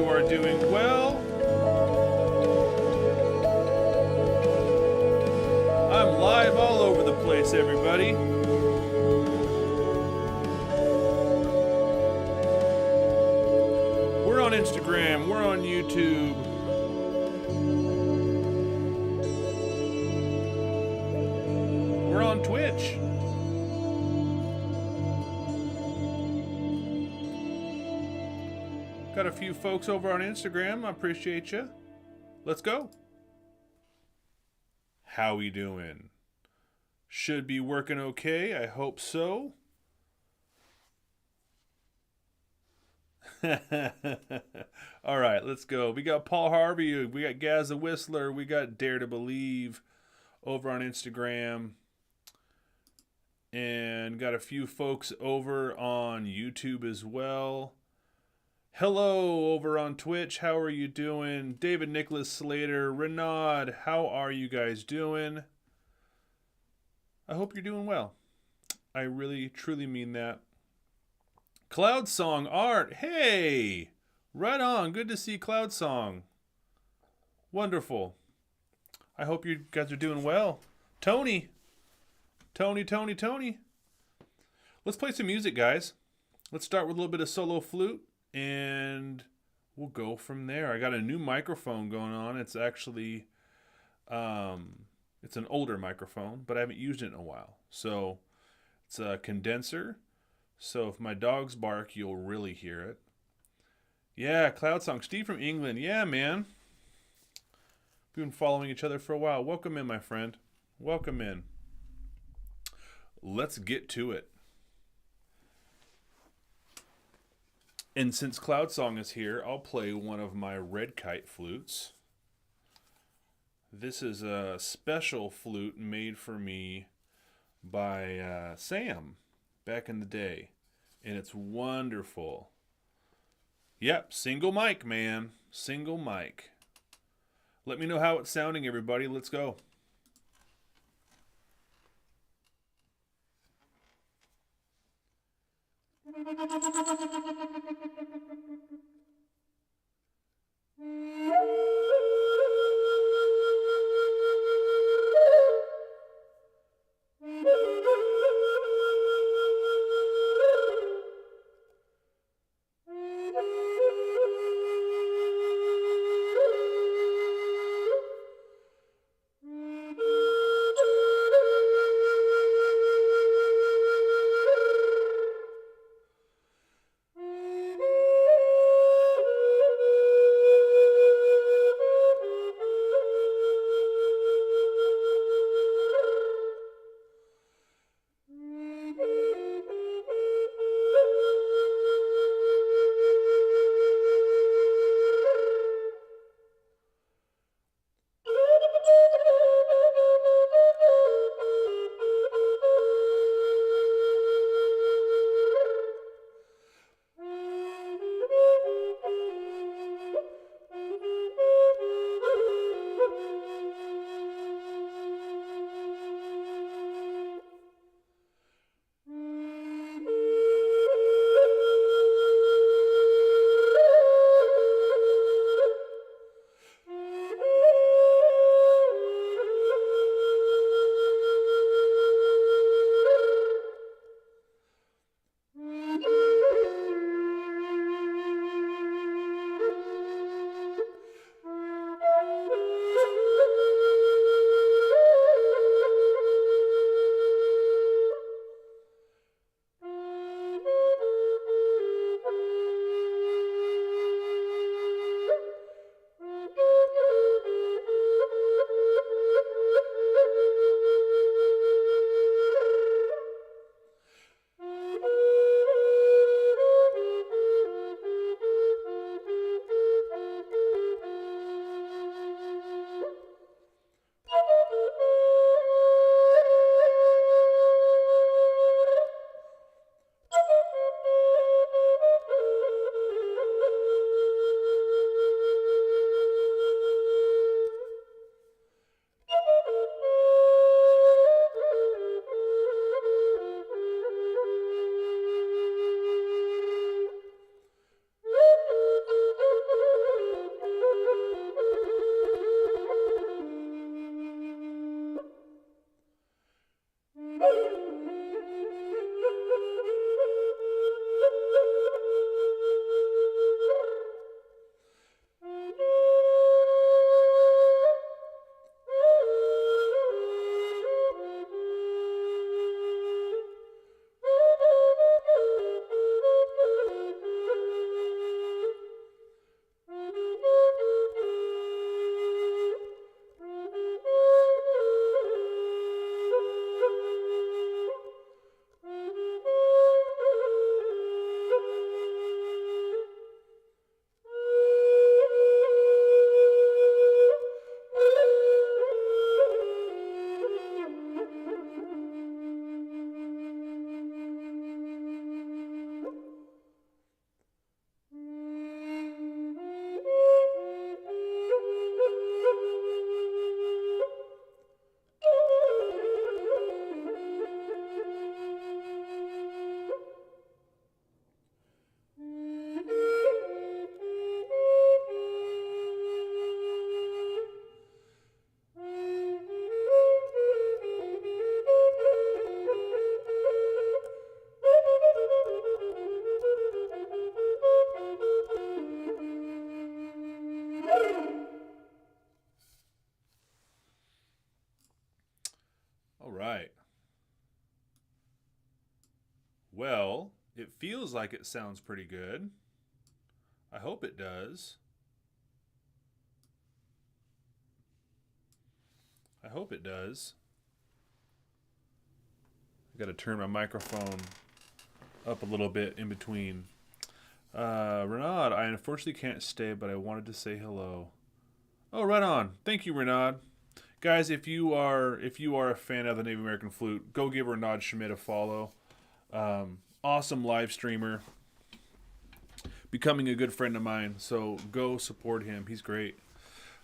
you are doing well. I'm live all over the place, everybody. We're on Instagram, we're on YouTube. We're on Twitch. Got a few folks over on Instagram. I appreciate you. Let's go. How we doing? Should be working okay. I hope so. All right, let's go. We got Paul Harvey. We got Gaz the Whistler. We got Dare to Believe over on Instagram. And got a few folks over on YouTube as well. Hello over on Twitch. How are you doing? David Nicholas Slater, Renaud, how are you guys doing? I hope you're doing well. I really, truly mean that. Cloud Song Art, hey! Right on, good to see Cloud Song. Wonderful. I hope you guys are doing well. Tony. Let's play some music, guys. Let's start with a little bit of solo flute. And we'll go from there. I got a new microphone going on. It's actually, it's an older microphone, but I haven't used it in a while. So it's a condenser. So if my dogs bark, you'll really hear it. Yeah, Cloud Song. Steve from England. Yeah, man. We've been following each other for a while. Welcome in, my friend. Welcome in. Let's get to it. And since Cloud Song is here, I'll play one of my red kite flutes. This is a special flute made for me by Sam back in the day. And it's wonderful. Yep, single mic, man. Single mic. Let me know how it's sounding, everybody. Let's go. All right. Well, it feels like it sounds pretty good. I hope it does. I hope it does. I got to turn my microphone up a little bit in between. Renaud, I unfortunately can't stay, but I wanted to say hello. Oh, right on. Thank you, Renaud. Guys, if you are a fan of the Native American Flute, go give Renaud Schmidt a follow. Awesome live streamer. Becoming a good friend of mine, so go support him. He's great.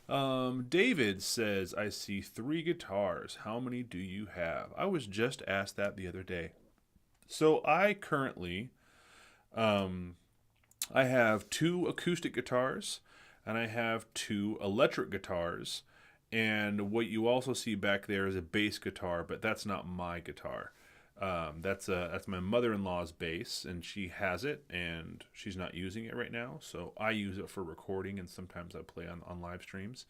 David says, I see 3 guitars. How many do you have? I was just asked that the other day. So I currently, I have 2 acoustic guitars, and I have 2 electric guitars. And what you also see back there is a bass guitar, but that's not my guitar. That's my mother-in-law's bass, and she has it, and she's not using it right now. So I use it for recording, and sometimes I play on live streams.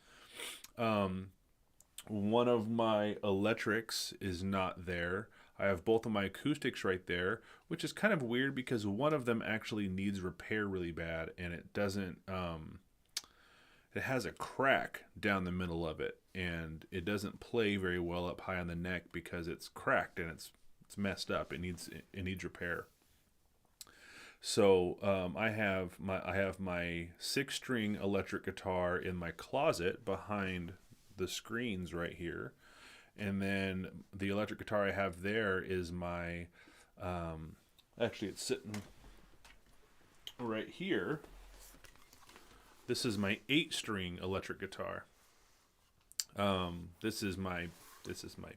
One of my electrics is not there. I have both of my acoustics right there, which is kind of weird because one of them actually needs repair really bad, and it doesn't. It has a crack down the middle of it, and it doesn't play very well up high on the neck because it's cracked and it's messed up. It needs repair. So I have my 6-string electric guitar in my closet behind the screens right here, and then the electric guitar I have there is my actually it's sitting right here. This is my 8-string electric guitar. This is my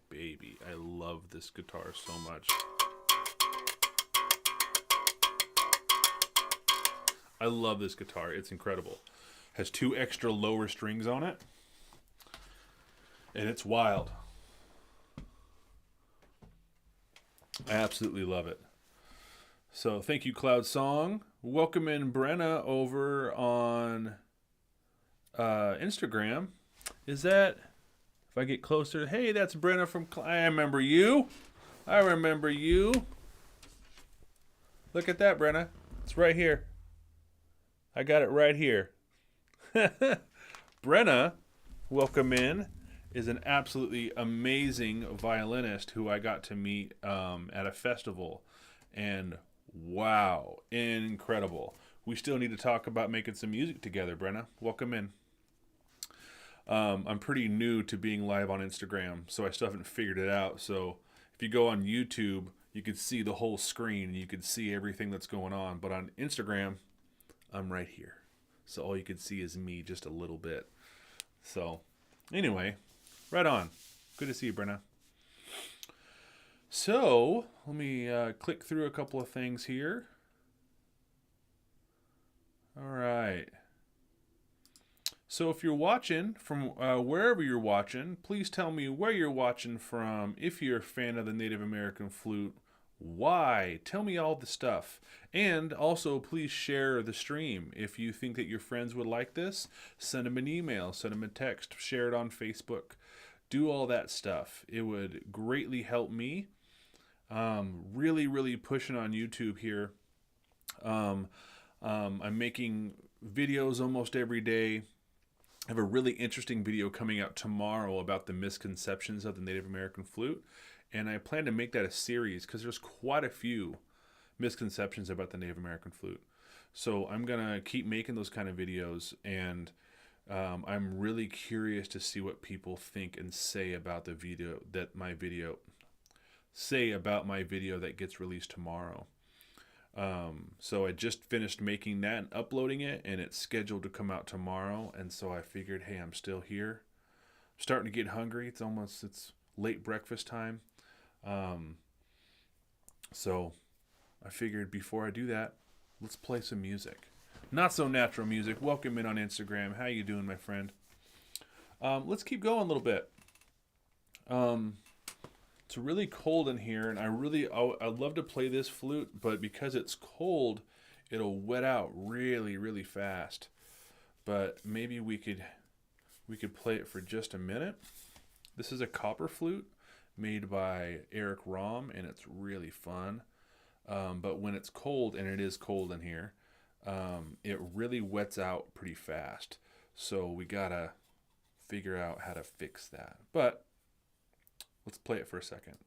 baby. I love this guitar so much. I love this guitar. It's incredible. Has 2 extra lower strings on it, and it's wild. I absolutely love it. So thank you, Cloud Song. Welcome in Brenna over on Instagram. Is that, if I get closer, hey, that's Brenna from, I remember you. I remember you. Look at that, Brenna. It's right here. I got it right here. Brenna, welcome in, is an absolutely amazing violinist who I got to meet at a festival. And wow, incredible. We still need to talk about making some music together, Brenna. Welcome in. I'm pretty new to being live on Instagram, so I still haven't figured it out. So if you go on YouTube, you could see the whole screen and you could see everything that's going on. But on Instagram, I'm right here. So all you can see is me just a little bit. So anyway, right on. Good to see you, Brenna. So let me click through a couple of things here. All right. So if you're watching from wherever you're watching, please tell me where you're watching from. If you're a fan of the Native American Flute, why? Tell me all the stuff. And also, please share the stream. If you think that your friends would like this, send them an email, send them a text, share it on Facebook. Do all that stuff. It would greatly help me. Really, really pushing on YouTube here. I'm making videos almost every day. I have a really interesting video coming out tomorrow about the misconceptions of the Native American flute, and I plan to make that a series because there's quite a few misconceptions about the Native American flute. So I'm gonna keep making those kind of videos, and I'm really curious to see what people think and say about the video that that gets released tomorrow. So I just finished making that and uploading it, and it's scheduled to come out tomorrow. And so I figured, hey, I'm still here. I'm starting to get hungry. It's late breakfast time. So I figured before I do that, let's play some music. Not So Natural Music. Welcome in on Instagram. How you doing, my friend? Let's keep going a little bit. It's really cold in here, and I'd love to play this flute, but because it's cold, it'll wet out really, really fast. but maybe we could play it for just a minute. This is a copper flute made by Eric Rom, and it's really fun. But when it's cold, and it is cold in here, it really wets out pretty fast. So we gotta figure out how to fix that. But let's play it for a second.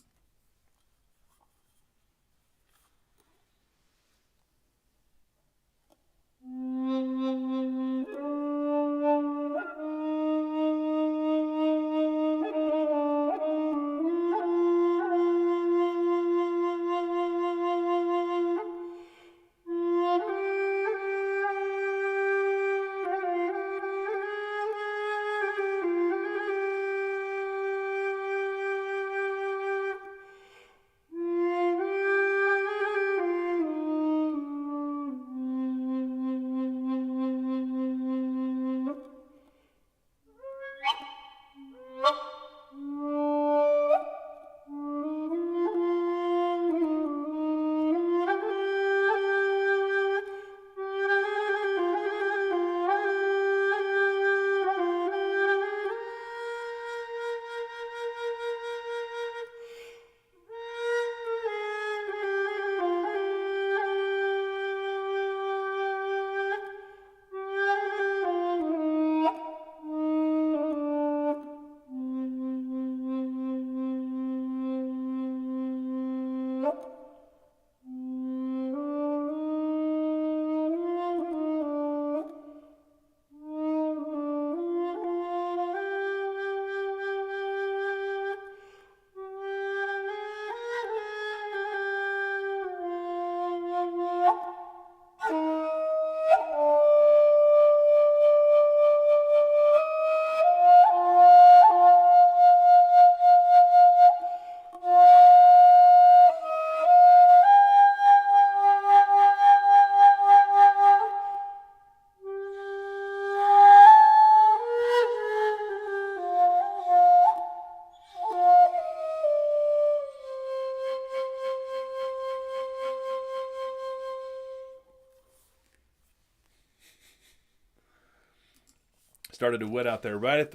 Started to wet out there right at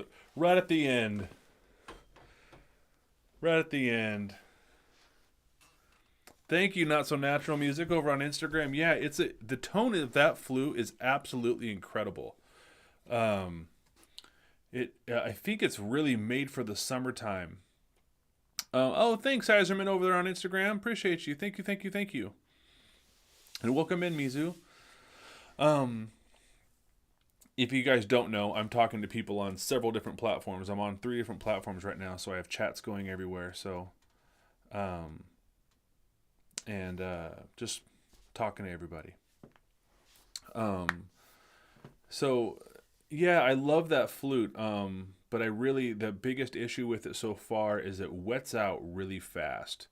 the end. Right at the end. Thank you, Not So Natural Music over on Instagram. Yeah, the tone of that flute is absolutely incredible. I think it's really made for the summertime. Thanks, Iserman over there on Instagram. Appreciate you. Thank you. And welcome in, Mizu. If you guys don't know, I'm talking to people on several different platforms. I'm on 3 different platforms right now, so I have chats going everywhere. So, just talking to everybody. So yeah, I love that flute. But the biggest issue with it so far is it wets out really fast.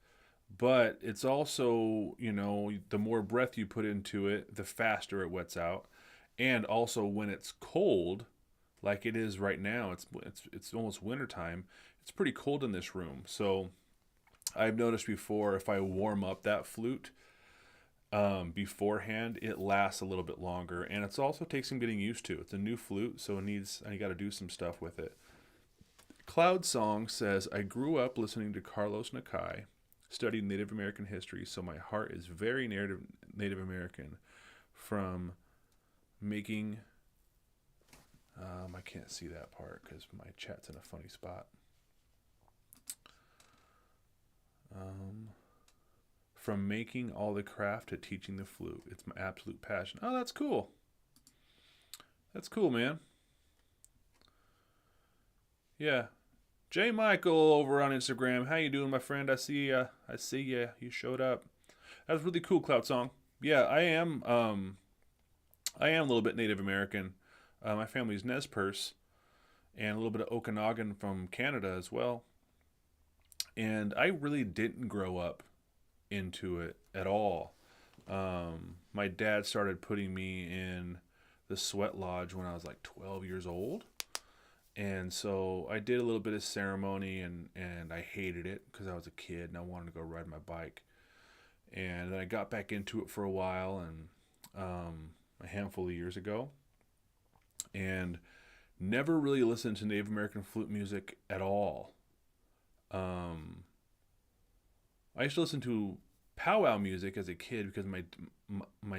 But it's also, the more breath you put into it, the faster it wets out. And also when it's cold, like it is right now, it's almost wintertime. It's pretty cold in this room. So I've noticed before, if I warm up that flute beforehand, it lasts a little bit longer. And it also takes some getting used to. It's a new flute, so I got to do some stuff with it. Cloud Song says, I grew up listening to Carlos Nakai, studied Native American history, so my heart is very Native American. From making, I can't see that part because my chat's in a funny spot. From making all the craft to teaching the flute, it's my absolute passion. Oh, that's cool. That's cool, man. Yeah. J. Michael over on Instagram. How you doing, my friend? I see ya. You showed up. That was really cool, Cloud Song. Yeah, I am a little bit Native American. My family's Nez Perce, and a little bit of Okanagan from Canada as well. And I really didn't grow up into it at all. My dad started putting me in the sweat lodge when I was like 12 years old. And so I did a little bit of ceremony, and I hated it because I was a kid and I wanted to go ride my bike. And then I got back into it for a while, and a handful of years ago. and never really listened to Native American flute music at all. Um, I used to listen to powwow music as a kid because my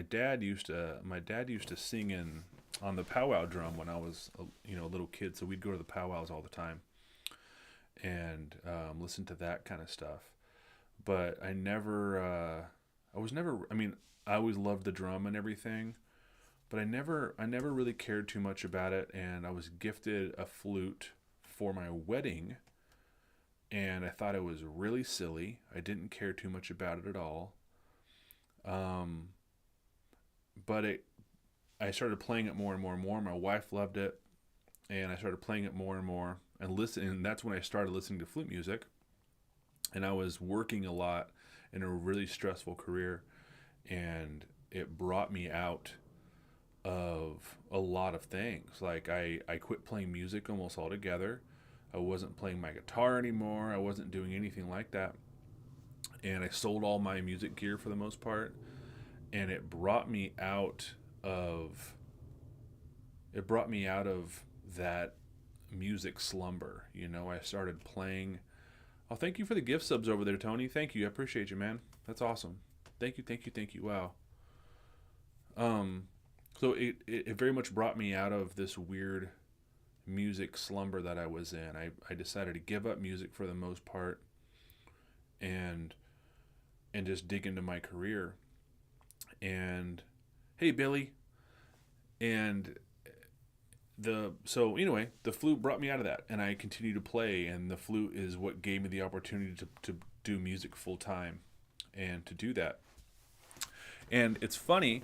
dad used to sing in on the powwow drum when I was a little kid, so we'd go to the powwows all the time and listen to that kind of stuff. But I was never. I mean, I always loved the drum and everything, but I never really cared too much about it. And I was gifted a flute for my wedding, and I thought it was really silly. I didn't care too much about it at all. Um, but I started playing it more and more and more. My wife loved it, and I started playing it more and more and listening. And that's when I started listening to flute music. And I was working a lot in a really stressful career, and it brought me out of a lot of things. Like I quit playing music almost altogether. I wasn't playing my guitar anymore. I wasn't doing anything like that. And I sold all my music gear for the most part. And of it brought me out of that music slumber. I started playing. Oh, thank you for the gift subs over there, Tony. Thank you. I appreciate you, man. That's awesome. Thank you, thank you, thank you. Wow. Um, so it very much brought me out of this weird music slumber that I was in. I decided to give up music for the most part and just dig into my career. And hey, Billy. And the flute brought me out of that, and I continue to play, and the flute is what gave me the opportunity to do music full time and to do that. And it's funny,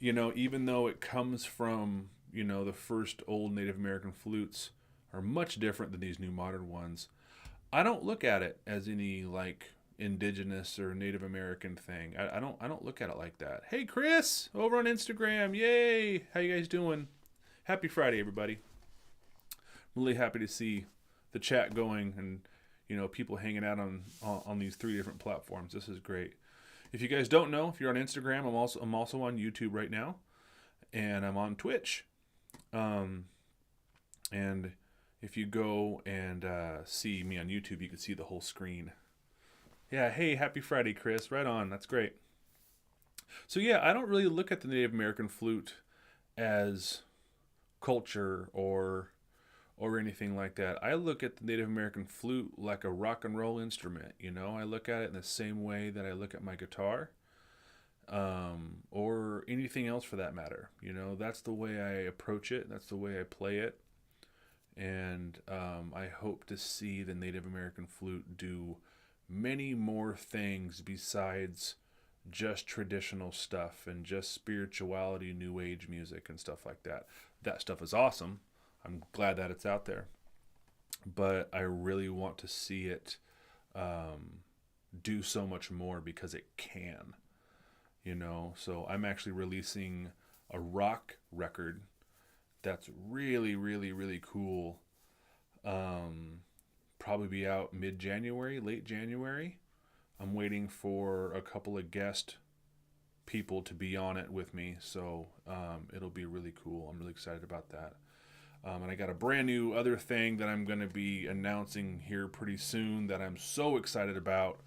even though it comes from, the first old Native American flutes are much different than these new modern ones. I don't look at it as any like indigenous or Native American thing. I don't look at it like that. Hey Chris, over on Instagram. Yay. How you guys doing? Happy Friday, everybody. I'm really happy to see the chat going and people hanging out on these 3 different platforms. This is great. If you guys don't know, if you're on Instagram, I'm also on YouTube right now, and I'm on Twitch. And if you go and see me on YouTube, you can see the whole screen. Yeah, hey, happy Friday, Chris. Right on. That's great. So yeah, I don't really look at the Native American flute as culture or anything like that. I look at the Native American flute like a rock and roll instrument. I look at it in the same way that I look at my guitar, or anything else for that matter. That's the way I approach it. That's the way I play it. And I hope to see the Native American flute do many more things besides just traditional stuff and just spirituality, new age music and stuff like that. That stuff is awesome. I'm glad that it's out there, but I really want to see it do so much more because it can, so I'm actually releasing a rock record that's really, really, really cool. Probably be out mid-January, late January. I'm waiting for a couple of guest people to be on it with me, so it'll be really cool. I'm really excited about that. And I got a brand new other thing that I'm going to be announcing here pretty soon that I'm so excited about.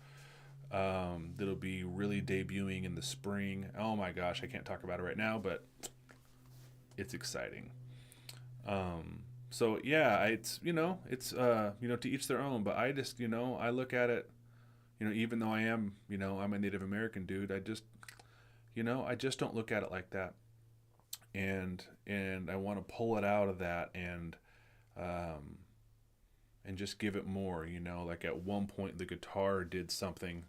That'll be really debuting in the spring. Oh my gosh, I can't talk about it right now, but it's exciting. So yeah, it's to each their own, but I just, I look at it, even though I am, I'm a Native American dude, I just don't look at it like that. And I want to pull it out of that and just give it more, like at one point the guitar did something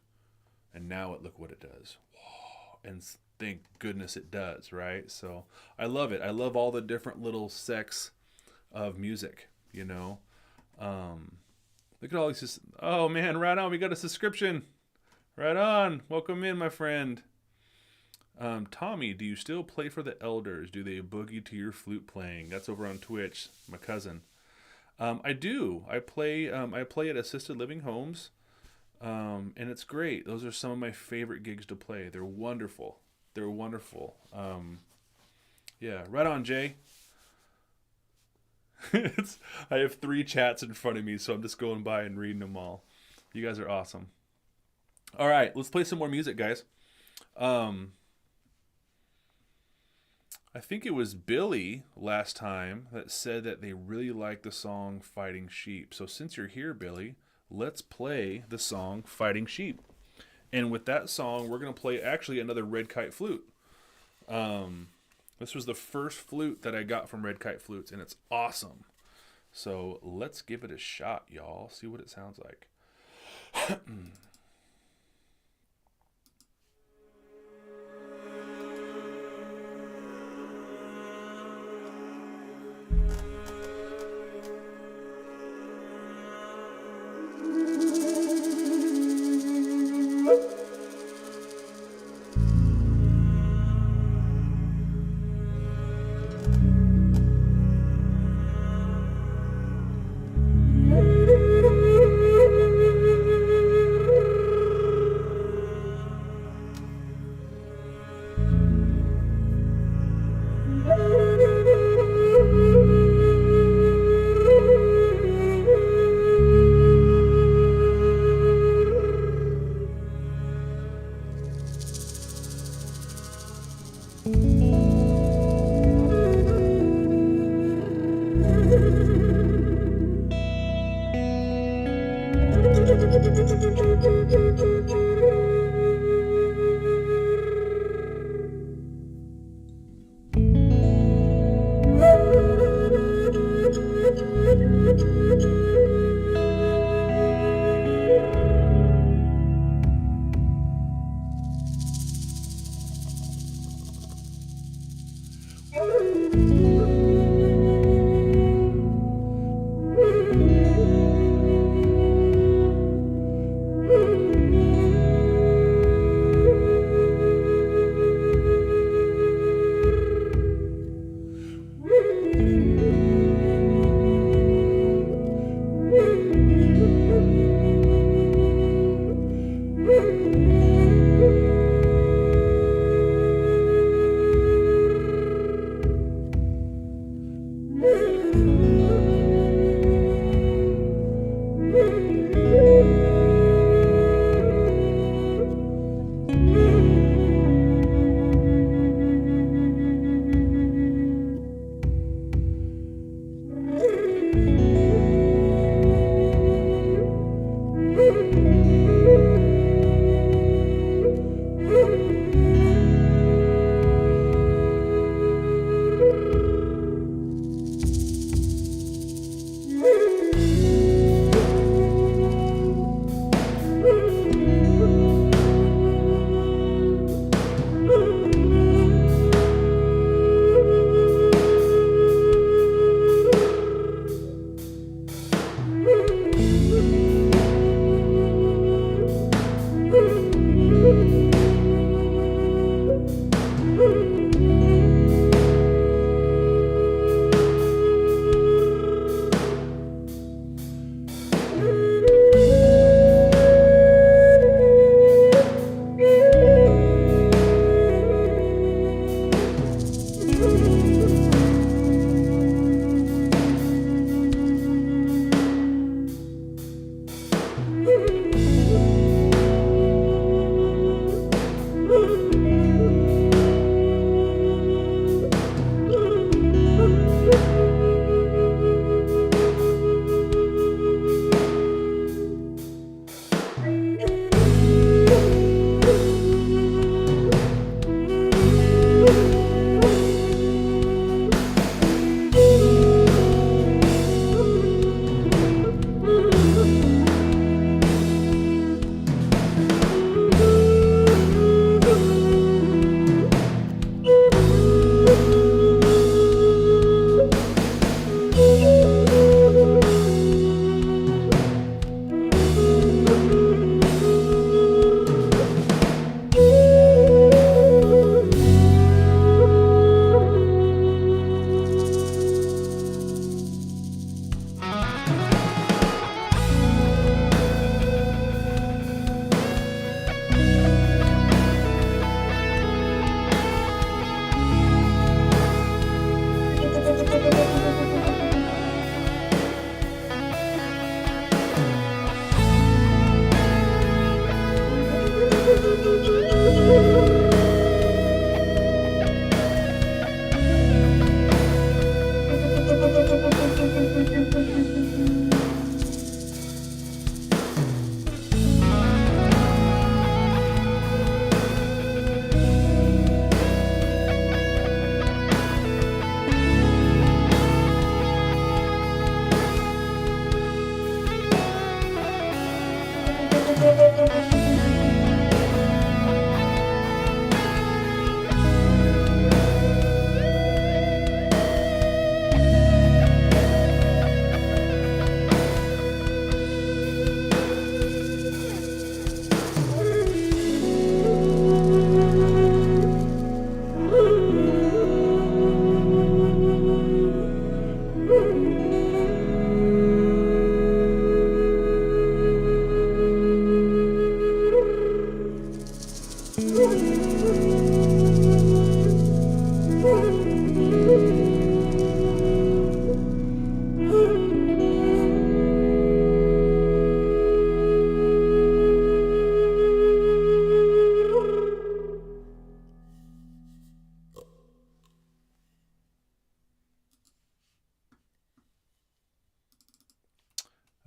and now look what it does. And thank goodness it does, right? So I love it. I love all the different little sects of music, look at all these. Oh man, right on. We got a subscription. Right on. Welcome in, my friend. Tommy, do you still play for the elders? Do they boogie to your flute playing? That's over on Twitch. My cousin. I do. I play at assisted living homes, and it's great. Those are some of my favorite gigs to play. They're wonderful. Yeah, right on, Jay. I have 3 chats in front of me, so I'm just going by and reading them all. You guys are awesome. All right, let's play some more music, guys. I think it was Billy last time that said that they really liked the song Fighting Sheep. So since you're here, Billy, let's play the song Fighting Sheep. And with that song, we're going to play actually another Red Kite Flute. This was the first flute that I got from Red Kite Flutes, and it's awesome. So let's give it a shot, y'all. See what it sounds like.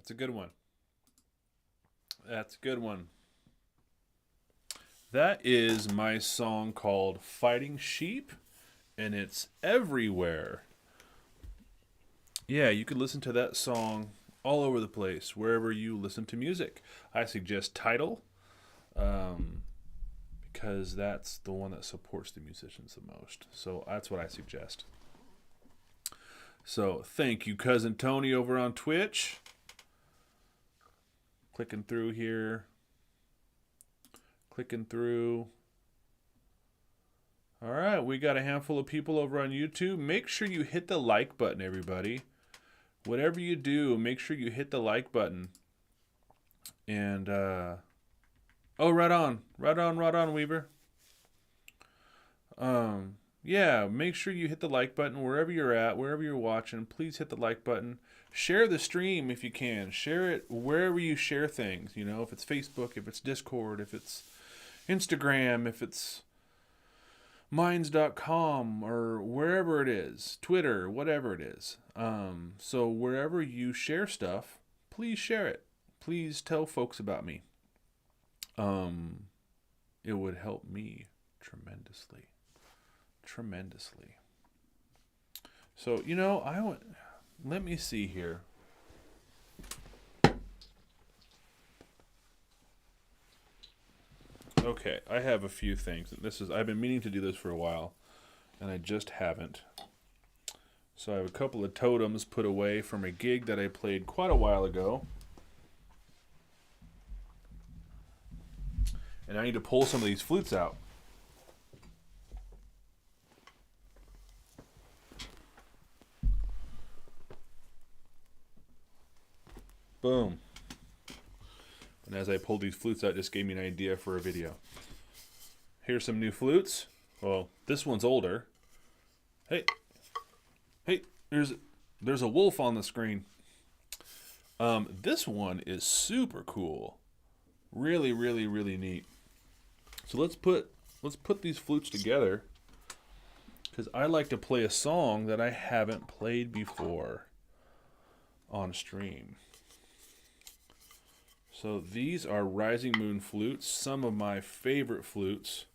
That's a good one. That's a good one. That is my song called Fighting Sheep, and it's everywhere. Yeah, you could listen to that song all over the place, wherever you listen to music. I suggest Tidal, because that's the one that supports the musicians the most. So that's what I suggest. So thank you, Cousin Tony, over on Twitch. Clicking through here. Clicking through. All right, we got a handful of people over on YouTube. Make sure you hit the like button, everybody. Whatever you do, make sure you hit the like button. And, oh, right on, Weaver. Yeah, make sure you hit the like button wherever you're at, wherever you're watching. Please hit the like button. Share the stream if you can. Share it wherever you share things. You know, if it's Facebook, if it's Discord, if it's Instagram, if it's minds.com, or wherever it is, Twitter, whatever it is. So wherever you share stuff, please share it. Please tell folks about me. It would help me tremendously. So, you know, let me see here. Okay, I have a few things. I've been meaning to do this for a while, and I just haven't. So I have a couple of totems put away from a gig that I played quite a while ago. And I need to pull some of these flutes out. Boom. And as I pulled these flutes out, it just gave me an idea for a video. Here's some new flutes. Well, this one's older. Hey, there's a wolf on the screen. This one is super cool. Really, really, really neat. So let's put these flutes together, because I like to play a song that I haven't played before on stream. So these are Rising Moon flutes, some of my favorite flutes.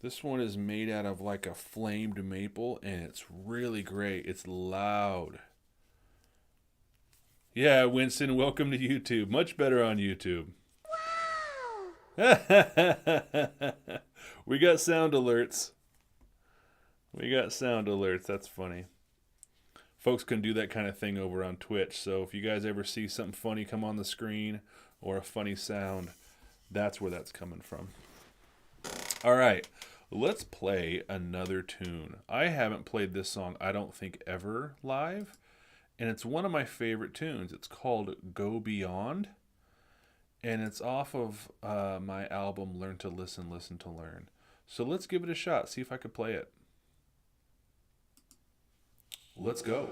This one is made out of like a flamed maple, and it's really great. It's loud. Yeah, Winston, welcome to YouTube. Much better on YouTube. Wow! We got sound alerts. That's funny. Folks can do that kind of thing over on Twitch. So if you guys ever see something funny come on the screen or a funny sound, that's where that's coming from. All right, let's play another tune. I haven't played this song, I don't think, ever live. And it's one of my favorite tunes. It's called Go Beyond. And it's off of my album, Learn to Listen, Listen to Learn. So let's give it a shot, see if I could play it. Let's go.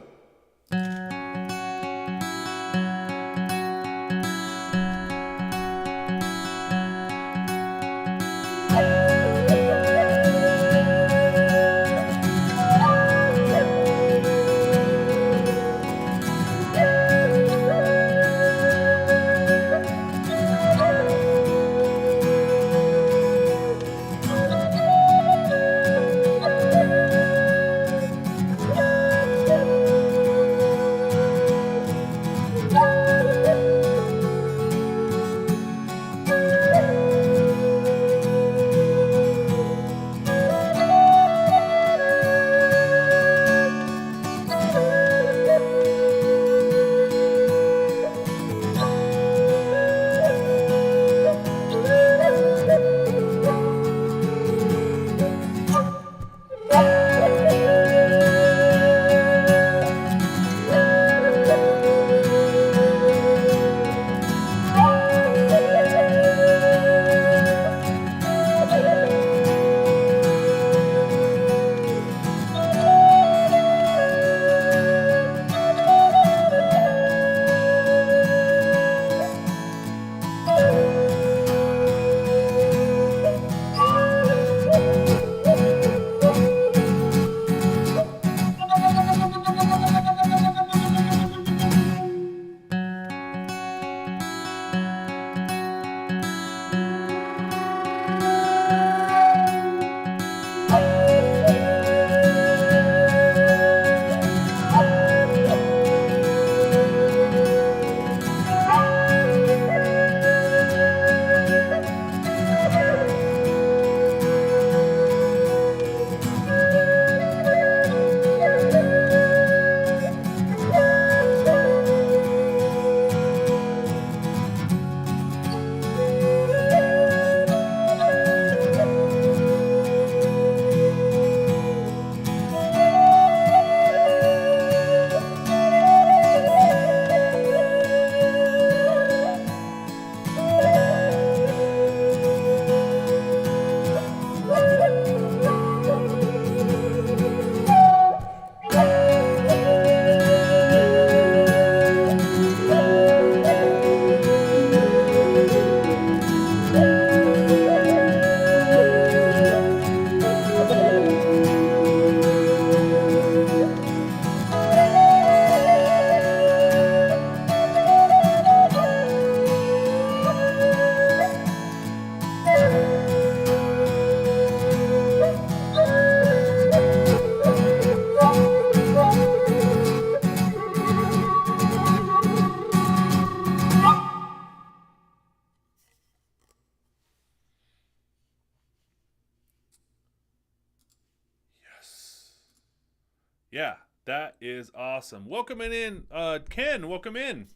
Yeah, that is awesome. Welcome in, Ken. Welcome in.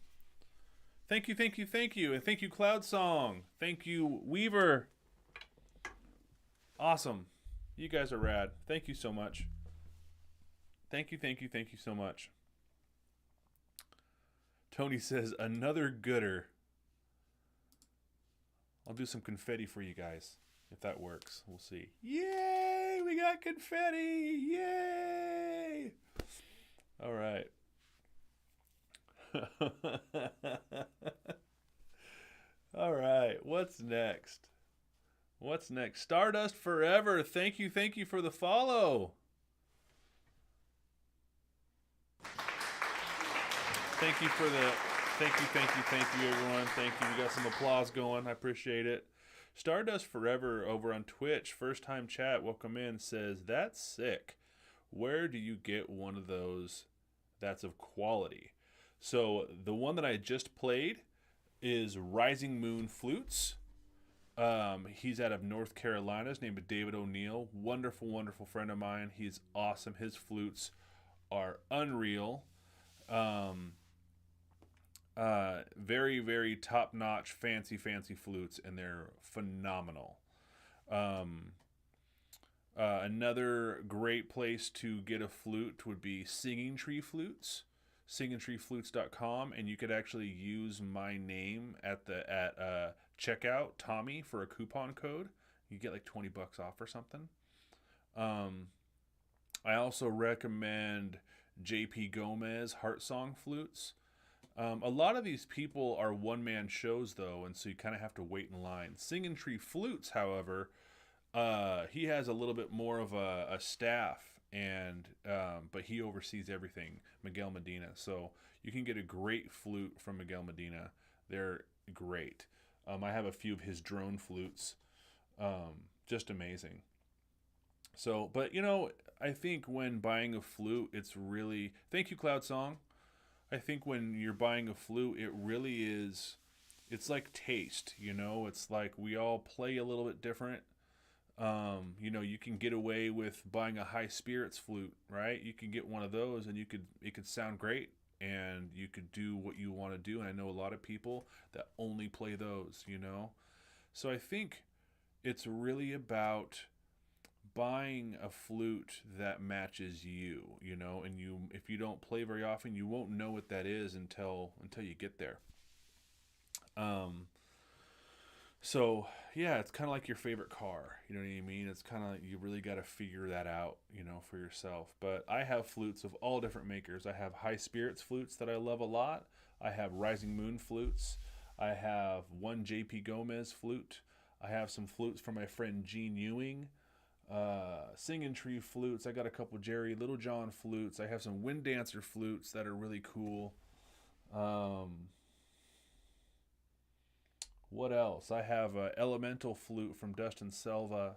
Thank you, thank you, thank you, and thank you, Cloud Song. Thank you, Weaver. Awesome. You guys are rad. Thank you so much. Thank you, thank you, thank you so much. Tony says another gooder. I'll do some confetti for you guys if that works. We'll see. Yay! We got confetti! Yay! All right. All right. What's next? What's next? Stardust Forever. Thank you for the follow. Thank you, everyone. Thank you. We got some applause going. I appreciate it. Stardust Forever over on Twitch, first time chat, welcome in, says, that's sick. Where do you get one of those that's of quality? So the one that I just played is Rising Moon Flutes. He's out of North Carolina. His name is David O'Neill. Wonderful, wonderful friend of mine. He's awesome. His flutes are unreal. Very, very top-notch, fancy flutes, and they're phenomenal. Another great place to get a flute would be Singing Tree Flutes, singingtreeflutes.com, and you could actually use my name at checkout, Tommy, for a coupon code. You get like $20 off or something. I also recommend JP Gomez Heart Song Flutes. A lot of these people are one-man shows, though, and so you kind of have to wait in line. Singing Tree Flutes, however, he has a little bit more of a staff, and but he oversees everything, Miguel Medina. So you can get a great flute from Miguel Medina. They're great. I have a few of his drone flutes. Just amazing. So, but, I think when buying a flute, it's really... Thank you, Cloud Song. I think when you're buying a flute, it really is... It's like taste, It's like we all play a little bit different. You can get away with buying a high spirits flute, right? You can get one of those and it could sound great and you could do what you want to do. And I know a lot of people that only play those, So I think it's really about buying a flute that matches you, and if you don't play very often, you won't know what that is until you get there. So yeah, it's kind of like your favorite car, you know what I mean? It's kind of, you really got to figure that out, for yourself. But I have flutes of all different makers. I have high spirits flutes that I love a lot. I have Rising Moon flutes. I have one JP Gomez flute. I have some flutes from my friend Gene Ewing. Singing Tree flutes. I got a couple Jerry Littlejohn flutes. I have some Wind Dancer flutes that are really cool. What else? I have a Elemental flute from Dustin Selva.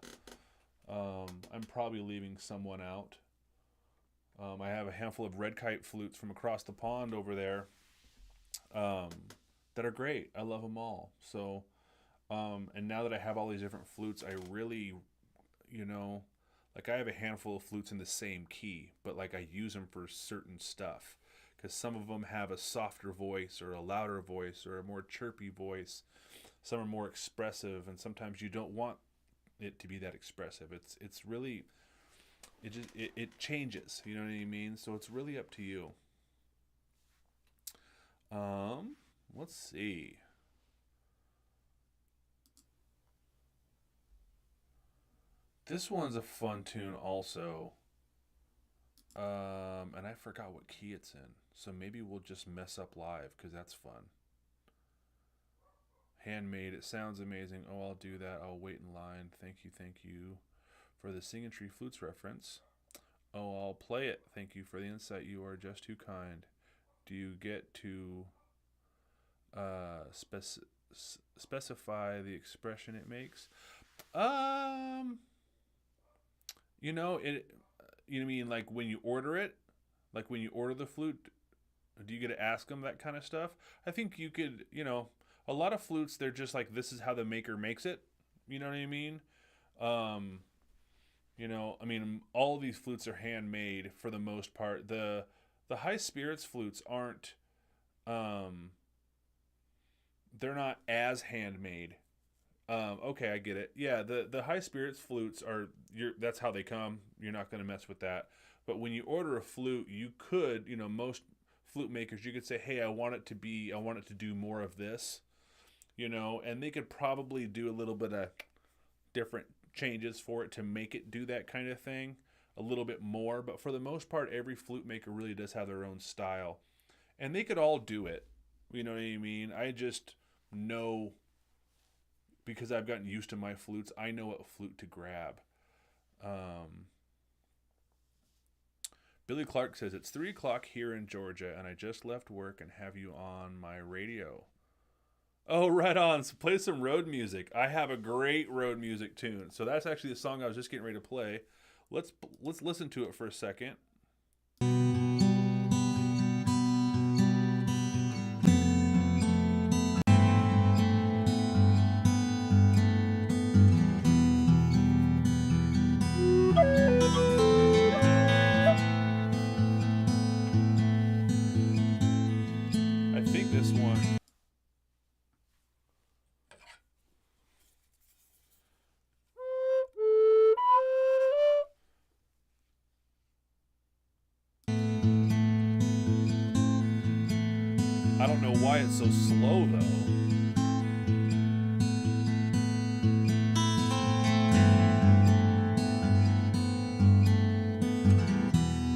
I'm probably leaving someone out. I have a handful of Red Kite flutes from across the pond over there that are great. I love them all. So, and now that I have all these different flutes, I really, like I have a handful of flutes in the same key, but like I use them for certain stuff because some of them have a softer voice or a louder voice or a more chirpy voice. Some are more expressive, and sometimes you don't want it to be that expressive. It's really, it changes. You know what I mean? So it's really up to you. Let's see. This one's a fun tune also. And I forgot what key it's in. So maybe we'll just mess up live because that's fun. Handmade, it sounds amazing. Oh, I'll do that. I'll wait in line. Thank you for the Singing Tree Flutes reference. Oh, I'll play it. Thank you for the insight. You are just too kind. Do you get to specify the expression it makes? Mean like when you order it, like when you order the flute, do you get to ask them that kind of stuff? I think you could, a lot of flutes, they're just like, this is how the maker makes it. You know what I mean? You know, I mean, all of these flutes are handmade for the most part. The high spirits flutes aren't um they're not as handmade. Okay, I get it. Yeah, the high spirits flutes are that's how they come. You're not going to mess with that. But when you order a flute, you could, you know, most flute makers, you could say, "Hey, I want it to do more of this," you know, and they could probably do a little bit of different changes for it to make it do that kind of thing a little bit more. But for the most part, every flute maker really does have their own style, and they could all do it. You know what I mean? I just know, because I've gotten used to my flutes, I know what flute to grab. Um, Billy Clark says, it's 3 o'clock here in Georgia, and I just left work and have you on my radio. Oh, right on. So play some road music. I have a great road music tune. So that's actually the song I was just getting ready to play. Let's listen to it for a second. I think this one. I don't know why it's so slow though.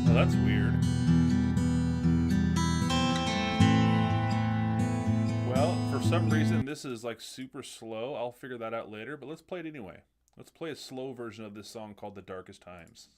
Oh, that's weird. Well, for some reason this is like super slow. I'll figure that out later, but let's play it anyway. Let's play a slow version of this song called The Darkest Times.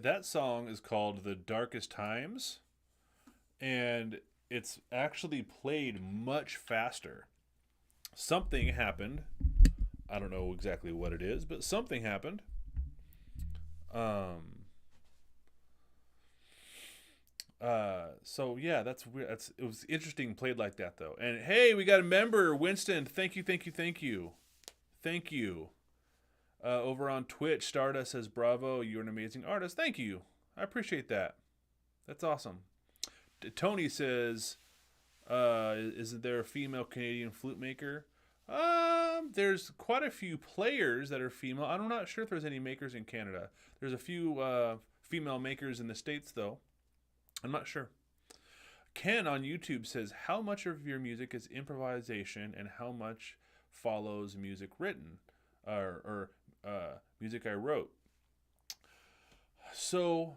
that song is called The Darkest Times, and it's actually played much faster. Something happened. I don't know exactly what it is, but something happened. Um, so yeah, that's weird. It was interesting played like that though. And hey, we got a member, Winston. Thank you, thank you, thank you, thank you. Over on Twitch, Stardust says, "Bravo, you're an amazing artist." Thank you, I appreciate that. That's awesome. Tony says, "Isn't there a female Canadian flute maker?" There's quite a few players that are female. I'm not sure if there's any makers in Canada. There's a few female makers in the States though. I'm not sure. Ken on YouTube says, "How much of your music is improvisation and how much follows music written or music I wrote?" So,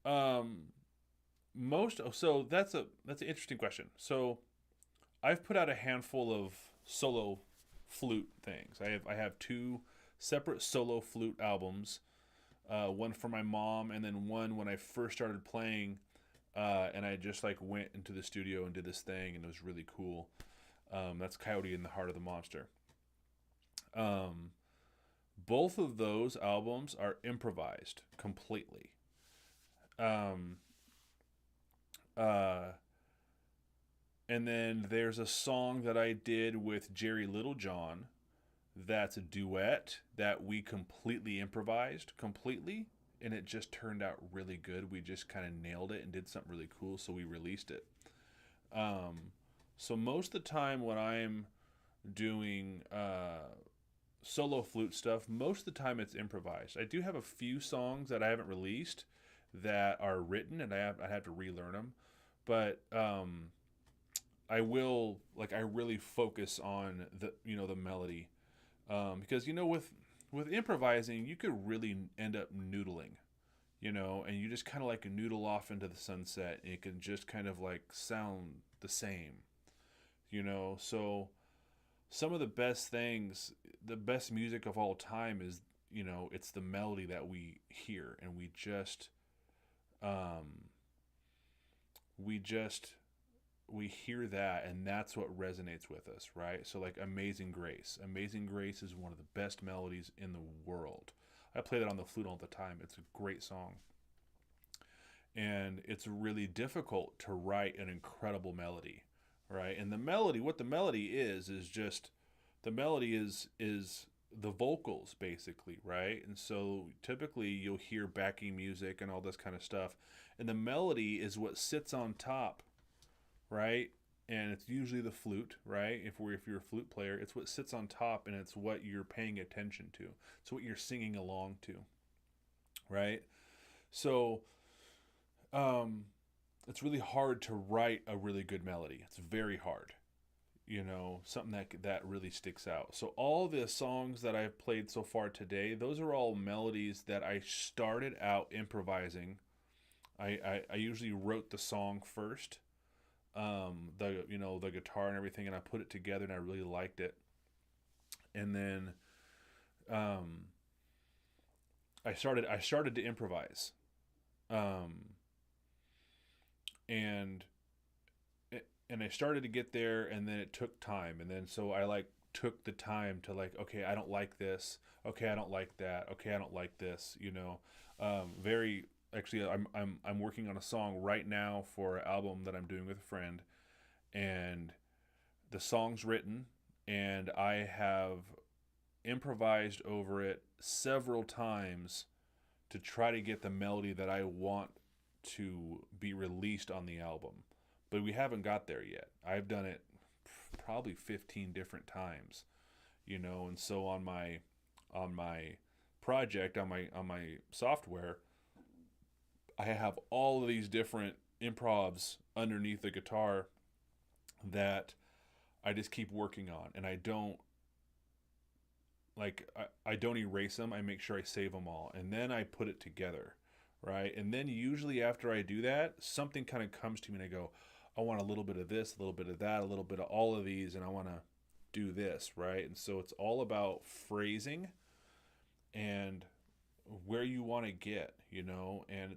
um, that's an interesting question. So, I've put out a handful of solo flute things. I have two separate solo flute albums. One for my mom, and then one when I first started playing, and I just like went into the studio and did this thing, and it was really cool. That's Coyote in the Heart of the Monster. Um, Both of those albums are improvised completely. Um, uh, and then there's a song that I did with Jerry Littlejohn that's a duet that we completely improvised completely, and it just turned out really good. We just kind of nailed it and did something really cool, so we released it. Um, so most of the time when I'm doing solo flute stuff, most of the time it's improvised. I do have a few songs that I haven't released that are written, and I have to relearn them, but I really focus on the melody, because with improvising you could really end up noodling, and you just kind of like noodle off into the sunset, and it can just kind of like sound the same, so some of the best things, the best music of all time is, it's the melody that we hear, and um, we just, we hear that, and that's what resonates with us, right? So like Amazing Grace. Amazing Grace is one of the best melodies in the world. I play that on the flute all the time. It's a great song. And it's really difficult to write an incredible melody, right? And the melody, what the melody is just the melody is the vocals basically, right? And so typically you'll hear backing music and all this kind of stuff, and the melody is what sits on top, right? And it's usually the flute, right? If you're a flute player, it's what sits on top, and it's what you're paying attention to. It's what you're singing along to, right? So it's really hard to write a really good melody. It's very hard, something that really sticks out. So all the songs that I've played so far today, those are all melodies that I started out improvising. I usually wrote the song first, the guitar and everything, and I put it together, and I really liked it. And then I started to improvise, and I started to get there, and then it took time, and then so I like took the time to like, okay, I don't like this, okay, I don't like that, okay, I don't like this, very actually I'm working on a song right now for an album that I'm doing with a friend, and the song's written, and I have improvised over it several times to try to get the melody that I want to be released on the album, but we haven't got there yet. I've done it probably 15 different times, and so on my project, on my software, I have all of these different improvs underneath the guitar that I just keep working on, and I don't erase them. I make sure I save them all, and then I put it together, right? And then usually after I do that, something kind of comes to me, and I go, I want a little bit of this, a little bit of that, a little bit of all of these, and I want to do this, right? And so it's all about phrasing and where you want to get, and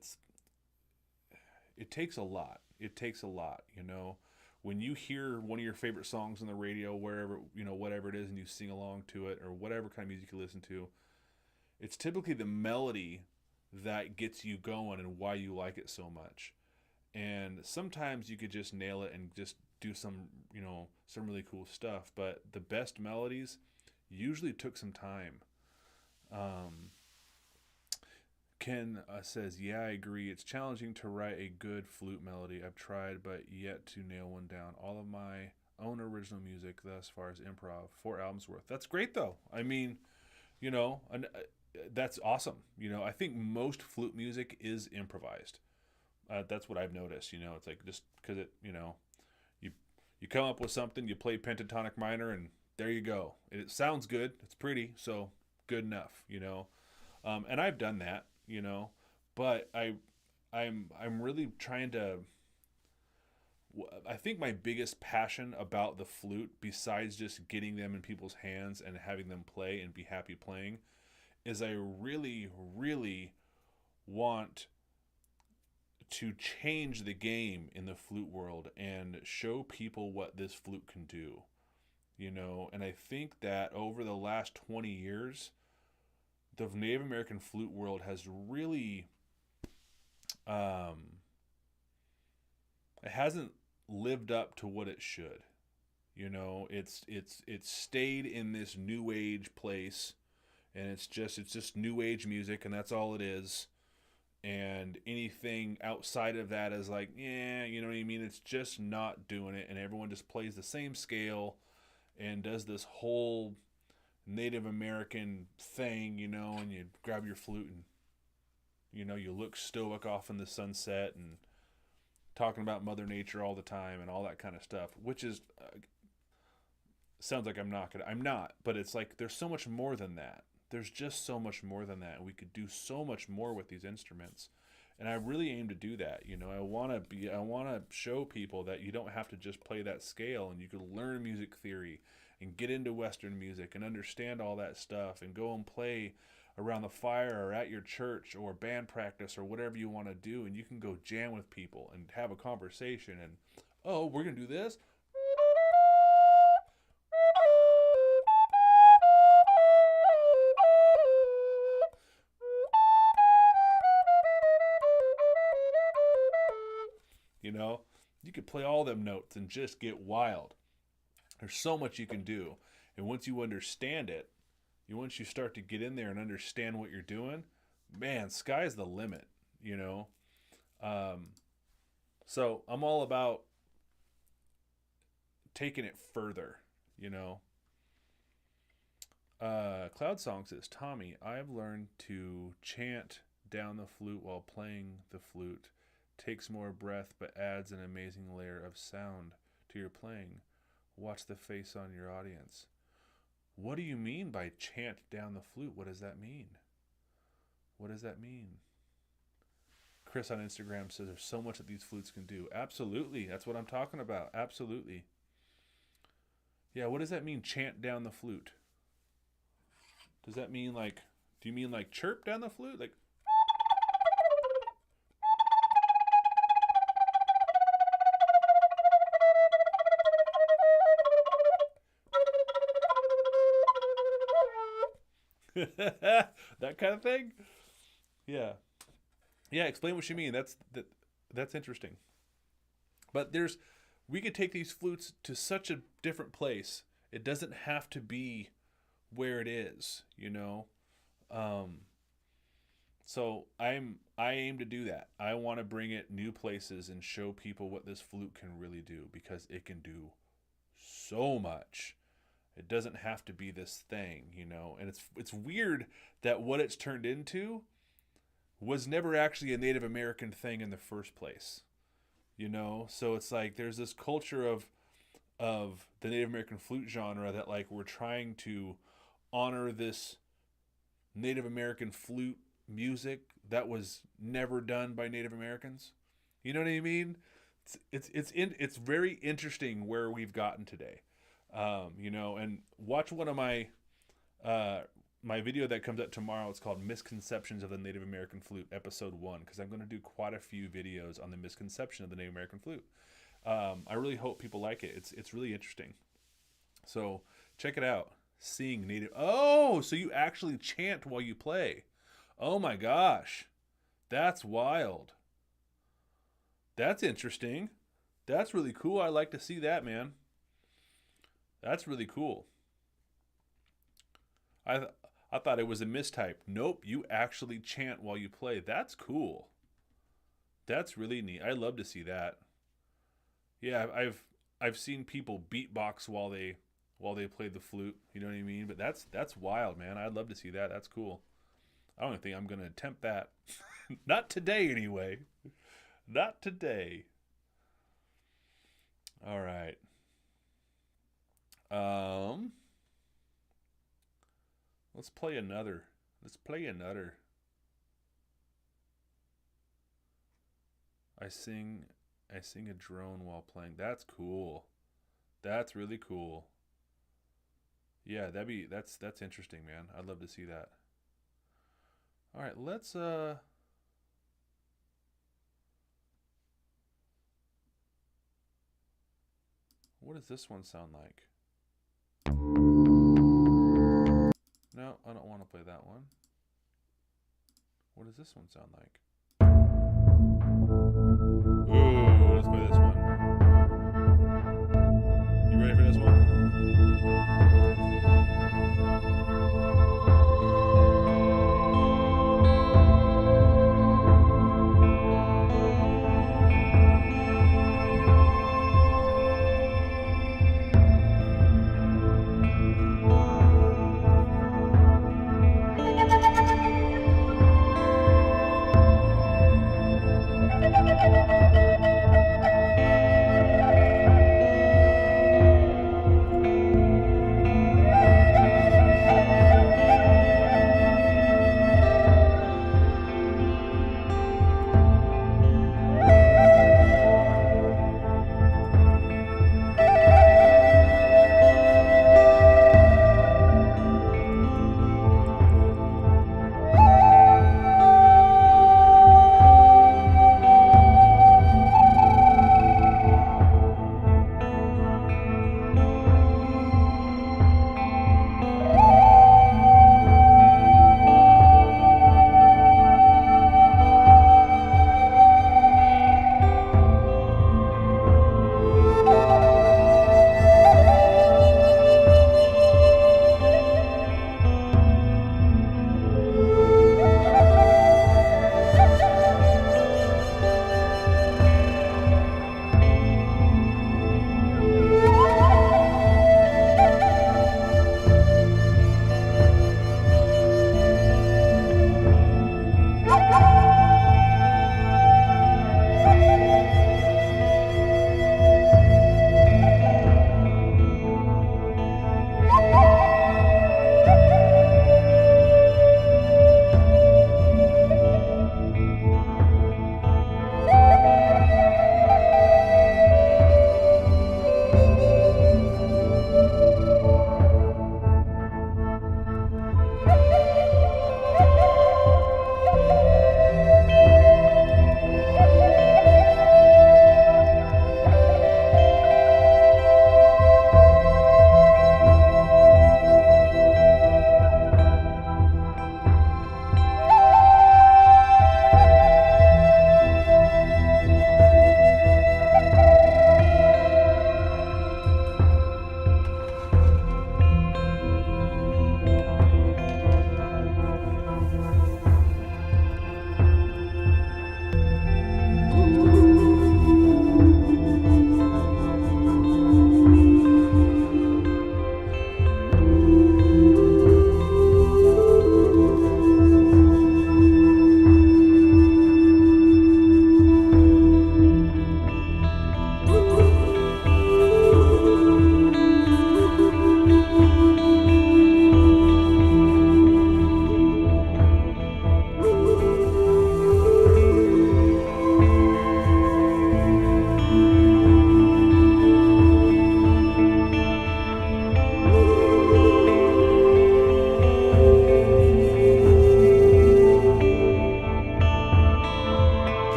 it takes a lot. It takes a lot, When you hear one of your favorite songs on the radio, wherever, whatever it is, and you sing along to it, or whatever kind of music you listen to, it's typically the melody that gets you going and why you like it so much. And sometimes you could just nail it and just do some really cool stuff. But the best melodies usually took some time. Um, Ken says, "Yeah, I agree. It's challenging to write a good flute melody. I've tried, but yet to nail one down. All of my own original music thus far is improv. 4 albums worth. That's great, though. I mean, that's awesome. I think most flute music is improvised. That's what I've noticed. It's like just because you you come up with something, you play pentatonic minor, and there you go. It sounds good. It's pretty, so good enough. And I've done that. But I'm really trying to. I think my biggest passion about the flute, besides just getting them in people's hands and having them play and be happy playing, is I really, really want to change the game in the flute world and show people what this flute can do. And I think that over the last 20 years, the Native American flute world has really, it hasn't lived up to what it should. It's stayed in this new age place, and it's just new age music, and that's all it is. And anything outside of that is like, yeah, you know what I mean? It's just not doing it, and everyone just plays the same scale and does this whole Native American thing, and you grab your flute and, you look stoic off in the sunset and talking about Mother Nature all the time and all that kind of stuff, which is, sounds like I'm not, but it's like there's so much more than that. There's just so much more than that. And we could do so much more with these instruments. And I really aim to do that. I want to show people that you don't have to just play that scale, and you can learn music theory and get into Western music and understand all that stuff and go and play around the fire or at your church or band practice or whatever you want to do. And you can go jam with people and have a conversation and, oh, we're going to do this. You could play all them notes and just get wild. There's so much you can do. And once you understand it, once you start to get in there and understand what you're doing, man, sky's the limit, So I'm all about taking it further, Cloud Song says, Tommy, I've learned to chant down the flute while playing the flute. Takes more breath but adds an amazing layer of sound to your playing. Watch the face on your audience. What do you mean by chant down the flute? What does that mean? What does that mean? Chris on Instagram says there's so much that these flutes can do. Absolutely. That's what I'm talking about. Absolutely. Yeah, what does that mean, chant down the flute? Does that mean do you mean chirp down the flute? That kind of thing? Yeah. Yeah, explain what you mean. That's interesting. But we could take these flutes to such a different place. It doesn't have to be where it is, So I aim to do that. I want to bring it new places and show people what this flute can really do, because it can do so much. It doesn't have to be this thing, And it's weird that what it's turned into was never actually a Native American thing in the first place, So it's like there's this culture of the Native American flute genre that we're trying to honor this Native American flute music that was never done by Native Americans. You know what I mean? It's very interesting where we've gotten today. And watch one of my my video that comes out tomorrow, it's called Misconceptions of the Native American Flute, episode 1, because I'm going to do quite a few videos on the misconception of the Native American flute. I really hope people like it. It's really interesting. So check it out. Sing native. Oh, so you actually chant while you play. Oh my gosh. That's wild. That's interesting. That's really cool. I like to see that, man. That's really cool. I thought it was a mistype. Nope, you actually chant while you play. That's cool. That's really neat. I love to see that. Yeah, I've seen people beatbox while they play the flute. You know what I mean? But that's wild, man. I'd love to see that. That's cool. I don't think I'm gonna attempt that. Not today, anyway. Not today. All right. Let's play another. I sing a drone while playing. That's cool. That's really cool. Yeah, that's interesting, man. I'd love to see that. All right, let's what does this one sound like? No, I don't want to play that one. What does this one sound like? Ooh, let's play this one. You ready for this one?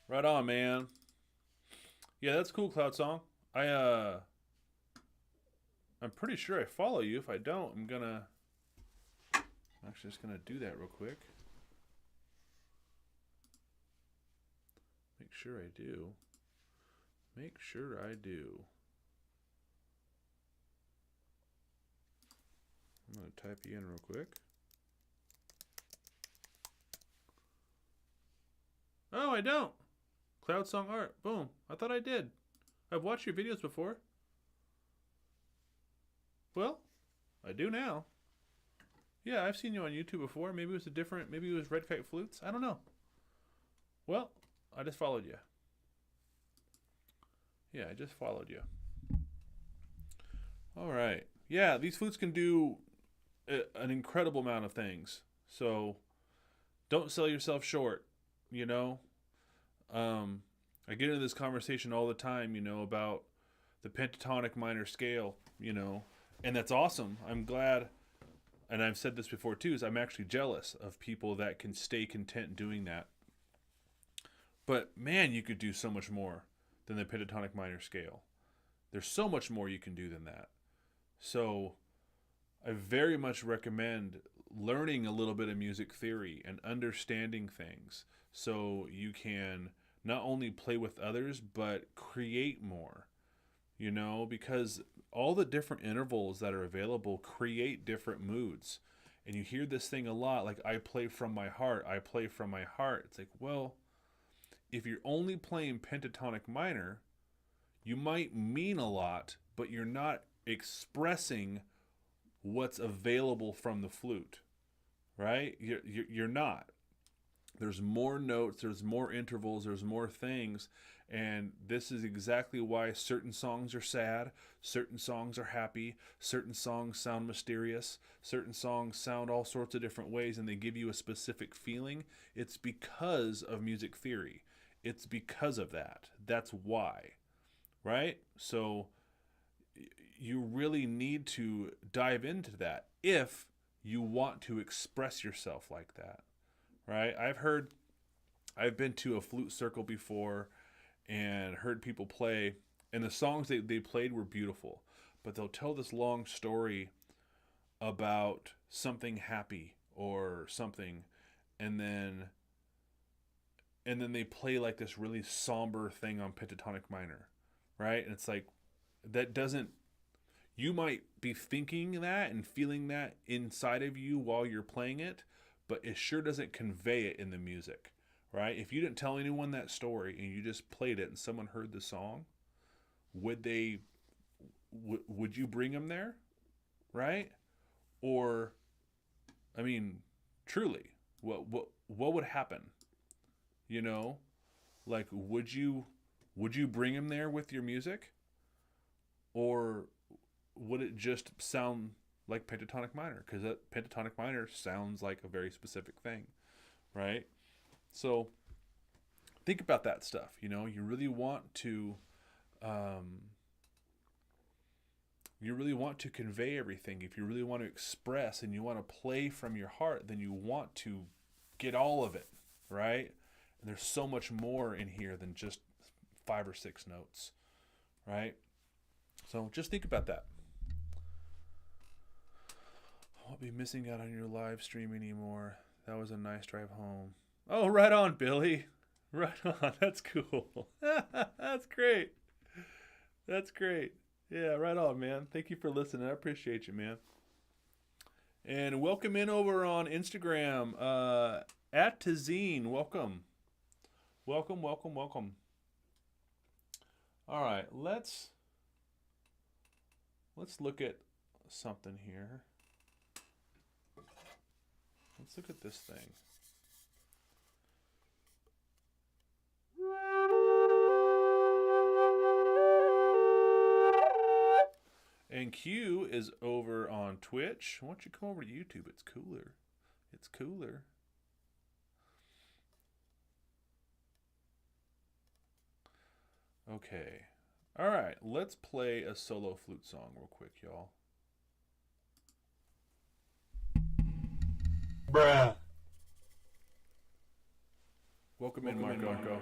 Right on, man. Yeah, that's cool, Cloud Song. I'm pretty sure I follow you. If I don't, I'm actually just gonna do that real quick. Make sure I do. Make sure I do. I'm gonna type you in real quick. Oh, I don't. Cloud Song Art. Boom. I thought I did. I've watched your videos before. Well, I do now. Yeah, I've seen you on YouTube before. Maybe it was maybe it was Red Kite Flutes. I don't know. Well, I just followed you. Yeah, I just followed you. All right. Yeah, these flutes can do an incredible amount of things. So don't sell yourself short, you know? I get into this conversation all the time, about the pentatonic minor scale, and that's awesome. I'm glad, and I've said this before too, is I'm actually jealous of people that can stay content doing that. But man, you could do so much more than the pentatonic minor scale. There's so much more you can do than that. So I very much recommend learning a little bit of music theory and understanding things so you can not only play with others but create more, because all the different intervals that are available create different moods. And you hear this thing a lot, like, I play from my heart, I play from my heart. It's like, well, if you're only playing pentatonic minor, you might mean a lot, but you're not expressing what's available from the flute, right? You're not. There's more notes, there's more intervals, there's more things, and this is exactly why certain songs are sad, certain songs are happy, certain songs sound mysterious, certain songs sound all sorts of different ways, and they give you a specific feeling. It's because of music theory. It's because of that. That's why, right? So you really need to dive into that if you want to express yourself like that, right? I've been to a flute circle before and heard people play, and the songs they played were beautiful, but they'll tell this long story about something happy or something, and then they play like this really somber thing on pentatonic minor, right? And it's like, that doesn't, you might be thinking that and feeling that inside of you while you're playing it, but it sure doesn't convey it in the music, right? If you didn't tell anyone that story and you just played it and someone heard the song, would you bring them there, right? Or, I mean, truly, what would happen? Like, would you bring them there with your music, or would it just sound like pentatonic minor? Because that pentatonic minor sounds like a very specific thing, right? So think about that stuff. You really want to, convey everything. If you really want to express and you want to play from your heart, then you want to get all of it, right? And there's so much more in here than just 5 or 6 notes, right? So just think about that. I won't be missing out on your live stream anymore. That was a nice drive home. Oh, right on, Billy. Right on. That's cool. That's great. That's great. Yeah, right on, man. Thank you for listening. I appreciate you, man. And welcome in over on Instagram. At Tazine. Welcome. Welcome. All right, let's look at something here. Let's look at this thing. And Q is over on Twitch. Why don't you come over to YouTube? It's cooler. It's cooler. Okay. All right, let's play a solo flute song real quick, y'all. Bruh. Welcome in, Marco.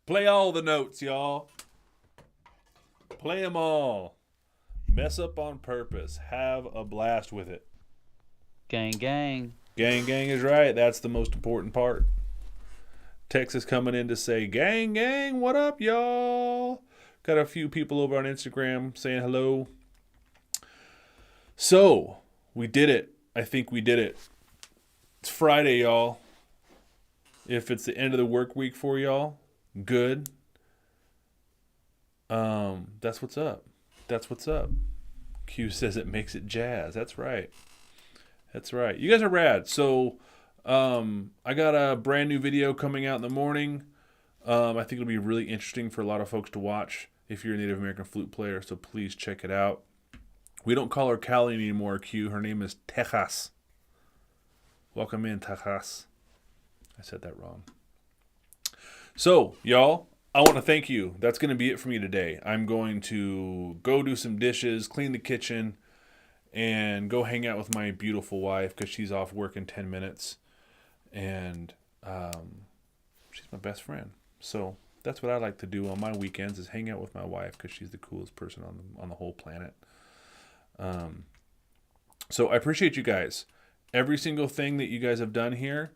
Play all the notes, y'all. Play them all. Mess up on purpose. Have a blast with it. Gang, gang. Gang, gang is right. That's the most important part. Texas coming in to say, gang, gang, what up, y'all? Got a few people over on Instagram saying hello. So, we did it. I think we did it. It's Friday, y'all. If it's the end of the work week for y'all, good. That's what's up. That's what's up. Q says it makes it jazz. That's right. That's right. You guys are rad. So, I got a brand new video coming out in the morning. I think it'll be really interesting for a lot of folks to watch if you're a Native American flute player. So please check it out. We don't call her Callie anymore, Q. Her name is Tejas. Welcome in, Tejas. I said that wrong. So, y'all, I want to thank you. That's going to be it for me today. I'm going to go do some dishes, clean the kitchen, and go hang out with my beautiful wife because she's off work in 10 minutes. And she's my best friend. So that's what I like to do on my weekends is hang out with my wife because she's the coolest person on the whole planet. So I appreciate you guys. Every single thing that you guys have done here.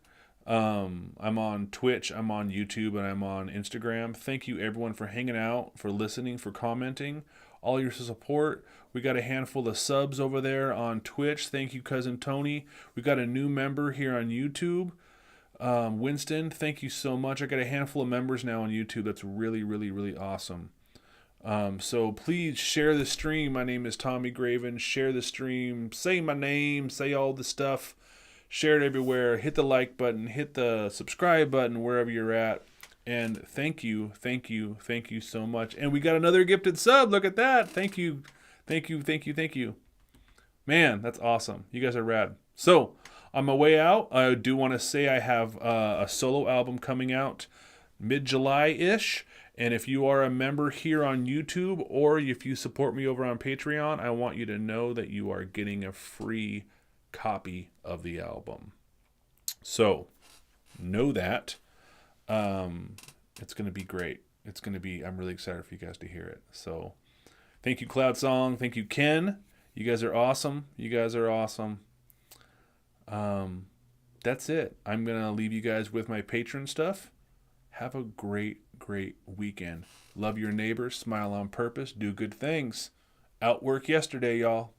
I'm on Twitch, I'm on YouTube, and I'm on Instagram. Thank you everyone for hanging out, for listening, for commenting, all your support. We got a handful of subs over there on Twitch. Thank you, Cousin Tony. We got a new member here on YouTube. Winston, thank you so much. I got a handful of members now on YouTube. That's really, really, really awesome. So please share the stream. My name is Tommy Graven. Share the stream. Say my name. Say all the stuff. Share it everywhere. Hit the like button. Hit the subscribe button wherever you're at. And thank you, thank you, thank you so much. And we got another gifted sub. Look at that. Thank you, thank you, thank you, thank you. Man, that's awesome. You guys are rad. So, on my way out, I do want to say I have a solo album coming out mid-July-ish. And if you are a member here on YouTube or if you support me over on Patreon, I want you to know that you are getting a free copy of the album. So, know that. It's going to be great. I'm really excited for you guys to hear it. So, thank you, Cloud Song. Thank you, Ken. You guys are awesome. That's it. I'm going to leave you guys with my patron stuff. Have a great, great weekend. Love your neighbors. Smile on purpose. Do good things. Outwork yesterday, y'all.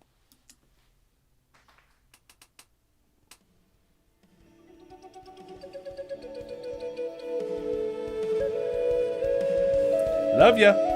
Love ya.